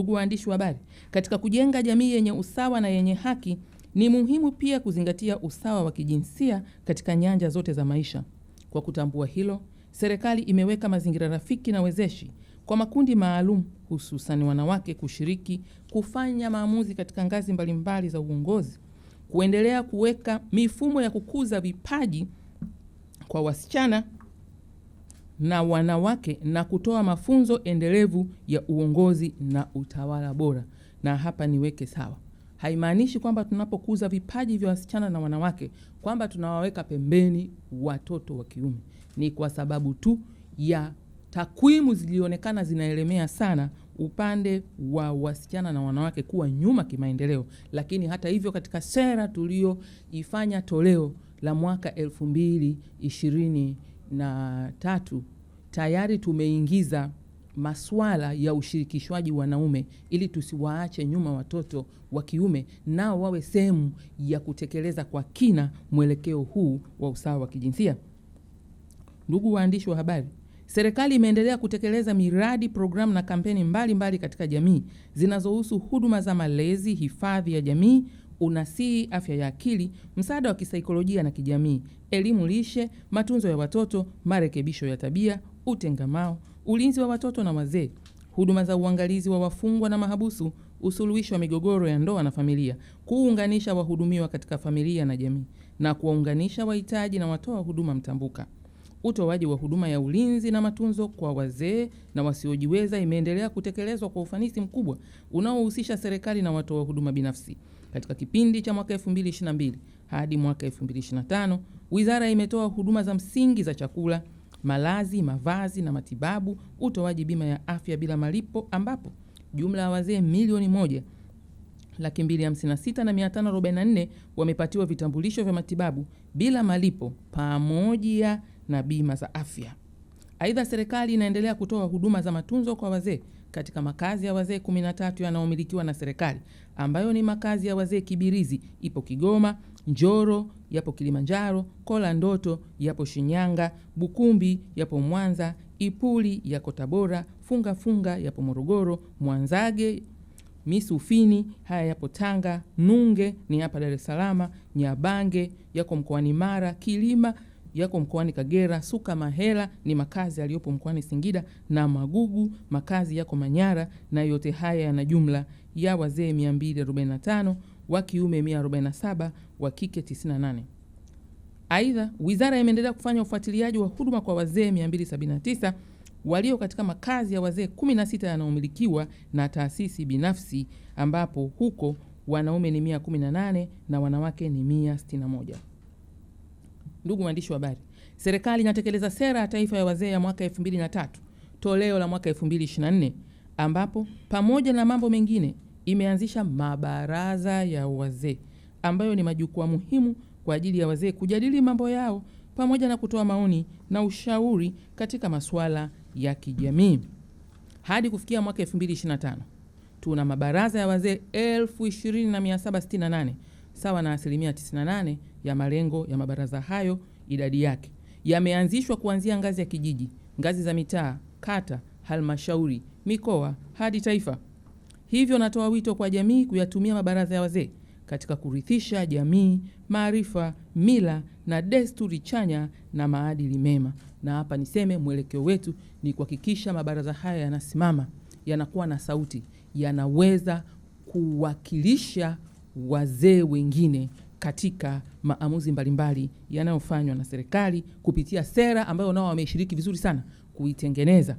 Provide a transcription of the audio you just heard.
Ndugu waandishi wa habari, katika kujenga jamii yenye usawa na yenye haki, ni muhimu pia kuzingatia usawa wa kijinsia katika nyanja zote za maisha. Kwa kutambua hilo, serikali imeweka mazingira rafiki na wezeshi kwa makundi maalum, hususan wanawake, kushiriki kufanya maamuzi katika ngazi mbalimbali za uongozi, kuendelea kuweka mifumo ya kukuza vipaji kwa wasichana na wanawake, na kutoa mafunzo endelevu ya uongozi na utawala bora. Na hapa niweke sawa, haimaanishi kwamba tunapokuza vipaji vya wasichana na wanawake kwamba tunawaweka pembeni watoto wa kiume. Ni kwa sababu tu ya takwimu zilionekana zinaelemea sana upande wa wasichana na wanawake kuwa nyuma kimaendeleo. Lakini hata hivyo, katika sera tulioifanya toleo la mwaka 2023 tayari tumeingiza masuala ya ushirikishwaji wanaume ili tusiwaache nyuma watoto wa kiume, nao wawe sehemu ya kutekeleza kwa kina mwelekeo huu wa usawa wa kijinsia. Ndugu waandishi wa habari, serikali imeendelea kutekeleza miradi, programu na kampeni mbalimbali katika jamii zinazohusu huduma za malezi, hifadhi ya jamii, unasihi, afya ya akili, msaada wa kisaikolojia na kijamii, elimu lishe, matunzo ya watoto, marekebisho ya tabia, utengamao, ulinzi wa watoto na wazee, huduma za uangalizi wa wafungwa na mahabusu, usuluhishi wa migogoro ya ndoa na familia, kuunganisha wahudumiwa katika familia na jamii, na kuwaunganisha wahitaji na watoa huduma mtambuka. Utoaji wa huduma ya ulinzi na matunzo kwa wazee na wasiojiweza imeendelea kutekelezwa kwa ufanisi mkubwa unaohusisha serikali na watoa huduma binafsi. Katika kipindi cha mwaka 2022 hadi mwaka 2025, wizara imetoa huduma za msingi za chakula, malazi, mavazi na matibabu, utoaji bima ya afya bila malipo, ambapo jumla ya wazee milioni 1,256,544 wamepatiwa vitambulisho vya matibabu bila malipo pamoja na bima za afya. Aidha, serikali inaendelea kutoa huduma za matunzo kwa wazee katika makazi ya wazee 13 yanayomilikiwa na serikali, ambayo ni makazi ya wazee Kibirizi ipo Kigoma, Njoro yapo Kilimanjaro, Kola Ndoto yapo Shinyanga, Bukumbi yapo Mwanza, Ipuli yako Tabora, Funga yapo Morogoro, Mwanzage, Misufini haya yapo Tanga, Nunge ni hapa Dar es Salaam, Nyabange yako mkoani Mara, Kilima yako mkoani Kagera, Suka Mahela ni makazi yaliyopo mkoani Singida, na Magugu makazi yako Manyara, na yote haya yana jumla ya wazee 245, wa kiume 147, wa kike 98. Aidha, wizara imeendelea kufanya ufuatiliaji wa huduma kwa wazee 279 walio katika makazi ya wazee 16 yanayomilikiwa na taasisi binafsi, ambapo huko wanaume ni 118 na wanawake ni 161. Ndugu waandishi wa habari, serikali inatekeleza sera ya taifa ya wazee ya mwaka 2003 toleo la mwaka 2024, ambapo pamoja na mambo mengine imeanzisha mabaraza ya wazee ambayo ni majukwaa muhimu kwa ajili ya wazee kujadili mambo yao pamoja na kutoa maoni na ushauri katika masuala ya kijamii. Hadi kufikia mwaka 2025 tuna mabaraza ya wazee 20,768, sawa na 98% ya malengo ya mabaraza hayo. Idadi yake yameanzishwa kuanzia ngazi ya kijiji, ngazi za mitaa, kata, halmashauri, mikoa hadi taifa. Hivyo natoa wito kwa jamii kuyatumia mabaraza ya wazee katika kurithisha jamii maarifa, mila na desturi chanya na maadili mema. Na hapa niseme mwelekeo wetu ni kuhakikisha mabaraza haya yanasimama, yanakuwa na sauti, yanaweza kuwakilisha wazee wengine katika maamuzi mbalimbali yanayofanywa na serikali kupitia sera ambayo nao wameshiriki vizuri sana kuitengeneza.